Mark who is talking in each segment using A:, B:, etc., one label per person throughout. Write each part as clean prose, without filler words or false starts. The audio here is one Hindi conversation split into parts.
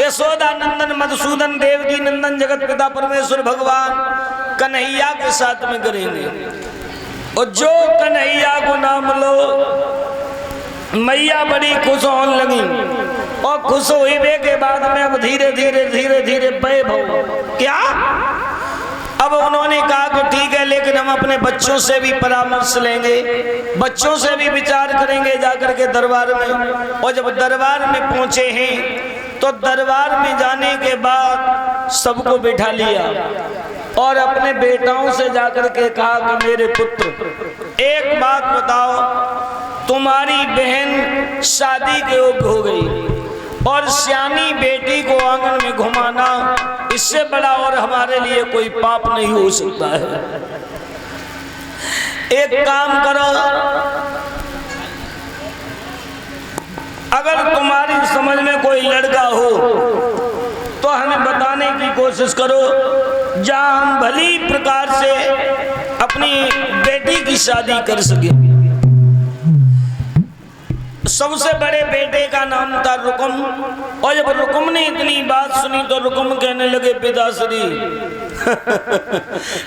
A: यशोदा नंदन मधुसूदन देवकी नंदन जगत पिता परमेश्वर भगवान कन्हैया के साथ में करेंगे। और जो कन्हैया को नाम लो मैया बड़ी खुश होने लगी और खुश हुए के बाद में अब धीरे धीरे धीरे धीरे वैभव क्या अब उन्होंने कहा कि ठीक है लेकिन हम अपने बच्चों से भी परामर्श लेंगे, बच्चों से भी विचार करेंगे जाकर के दरबार में। और जब दरबार में पहुंचे हैं तो दरबार में जाने के बाद सबको बिठा लिया और अपने बेटाओं से जाकर के कहा कि मेरे पुत्र एक बात बताओ, तुम्हारी बहन शादी के योग्य हो गई और सियानी बेटी को आंगन में घुमाना इससे बड़ा और हमारे लिए कोई पाप नहीं हो सकता है। एक काम करो, अगर तुम्हारी समझ में कोई लड़का हो तो हमें बताने की कोशिश करो जहां हम भली प्रकार से अपनी बेटी की शादी कर सके। सबसे बड़े बेटे का नाम था रुकुम। और जब रुकुम ने इतनी बात सुनी तो रुकुम कहने लगे पिताश्री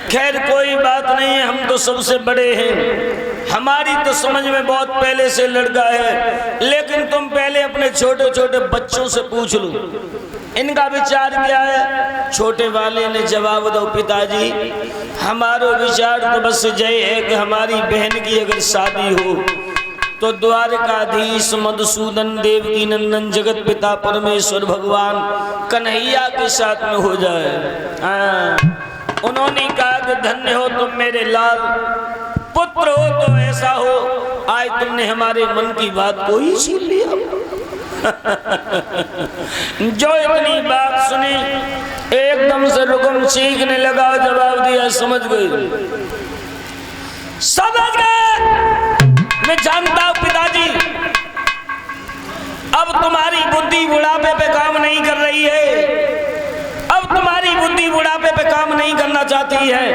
A: खैर कोई बात नहीं है, हम तो सबसे बड़े हैं, हमारी तो समझ में बहुत पहले से लड़का है, लेकिन तुम पहले अपने छोटे छोटे बच्चों से पूछ लो इनका विचार क्या है। छोटे वाले ने जवाब दो पिताजी हमारा विचार तो बस यही है कि हमारी बहन की अगर शादी हो तो द्वारकाधीश मधुसूदन देवकी नंदन जगत पिता परमेश्वर भगवान कन्हैया के साथ में हो जाए। उन्होंने कहा कि धन्य हो तुम मेरे लाल, पुत्र हो तो ऐसा हो, आज तुमने हमारे मन की बात को ही छीन लिया। जो इतनी बात सुनी एकदम से रुकुम चीखने लगा, जवाब दिया समझ गई, समझ गए, मैं जानता हूं पिताजी अब तुम्हारी बुद्धि बुढ़ापे पे काम नहीं कर रही है, अब तुम्हारी बुद्धि बुढ़ापे पे काम नहीं करना चाहती है,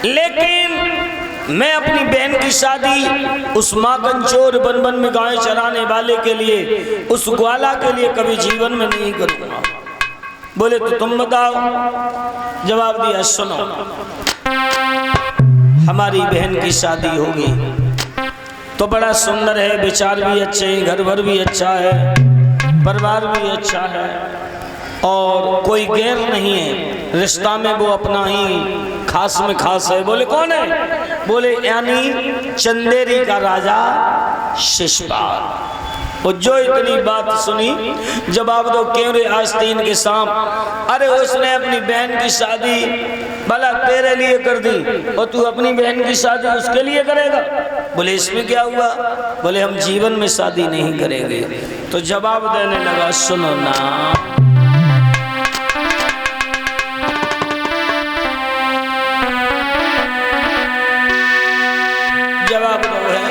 A: लेकिन मैं अपनी बहन की शादी उस माखन चोर बन बन में गाय चराने वाले के लिए, उस ग्वाला के लिए कभी जीवन में नहीं करूंगा। बोले तो तुम बताओ। जवाब दिया सुनो, हमारी बहन की शादी होगी तो बड़ा सुंदर है, विचार भी अच्छे हैं, घर भर भी अच्छा है, परिवार भी अच्छा है और कोई गैर नहीं है, रिश्ता में वो अपना ही खास में खास है। बोले कौन है? बोले यानी चंदेरी का राजा शिशुपाल। और जो इतनी बात सुनी जवाब दो क्यों रे आस्तीन के सांप, अरे उसने अपनी बहन की शादी भला तेरे लिए कर दी और तू अपनी बहन की शादी उसके लिए करेगा। बोले इसमें क्या हुआ? बोले हम जीवन में शादी नहीं करेंगे। तो जवाब देने लगा सुनो ना, जवाब दो है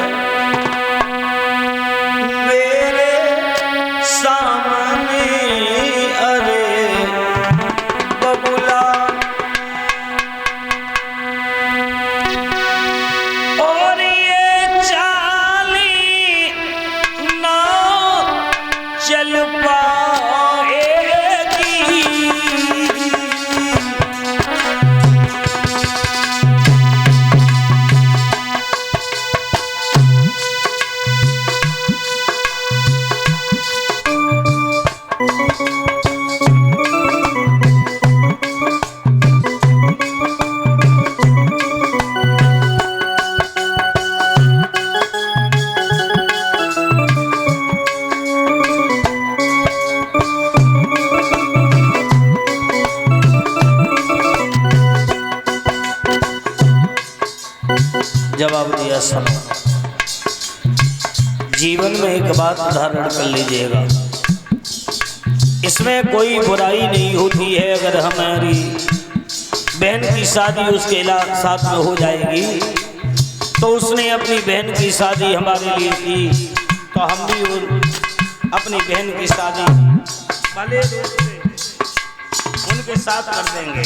A: जवाब दिया सुनो, जीवन में एक बात धारण कर लीजिएगा, इसमें कोई बुराई नहीं होती है अगर हमारी बहन की शादी उसके साथ में हो जाएगी तो उसने अपनी बहन की शादी हमारे लिए की तो हम भी अपनी बहन की शादी भले उनके साथ कर देंगे।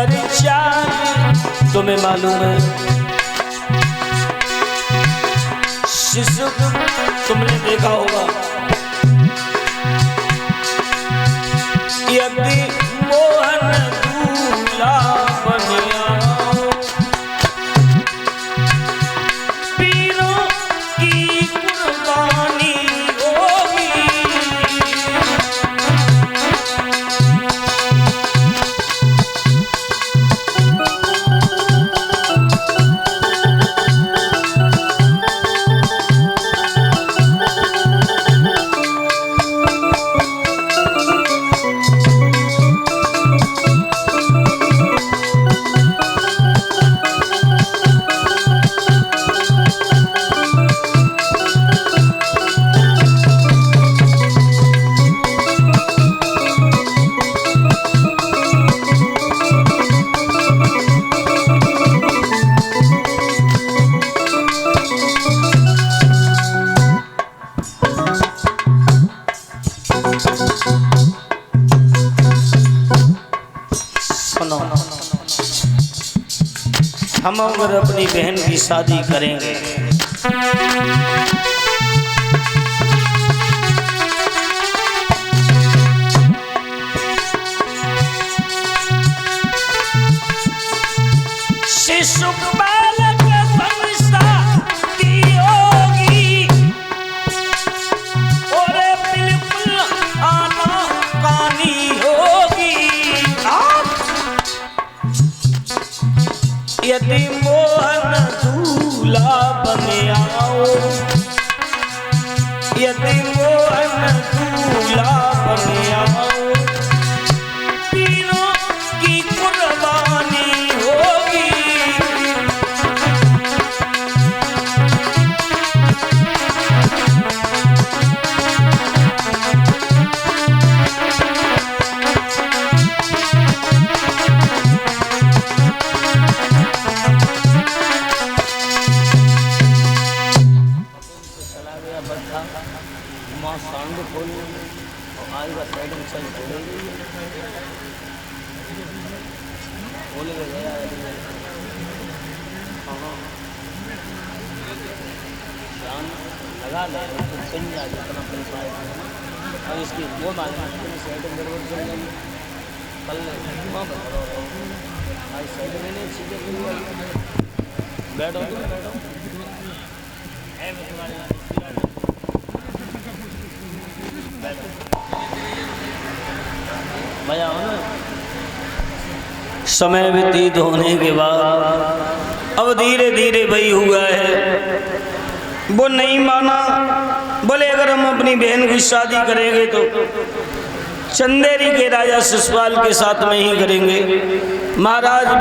A: कर चाल। तुम्हें मालूम है शिशु, तुमने देखा होगा यदि मोहन दूल्हा बनिया पीरों की कुर्बानी होगी। हम अगर अपनी बहन की शादी करेंगे शिशु बालक संस्था होगी और बिल्कुल आना कानी होगी। यदि मोहन दूल्हा बने आओ, यदि मोहन दूल्हा बने आओ तीनों की कुर्बानी होगी। लगा ले सही आ जितना मिल पाएगा और इसकी वो सेटिंग गड़बड़ चल जाएगी। कल आज साइड में नहीं चीजें बैठो बैठो भैया हो ना। समय व्यतीत होने के बाद अब धीरे धीरे वही हुआ है, वो नहीं माना। बोले अगर हम अपनी बहन की शादी करेंगे तो चंदेरी के राजा शिशुपाल के साथ में ही करेंगे। महाराज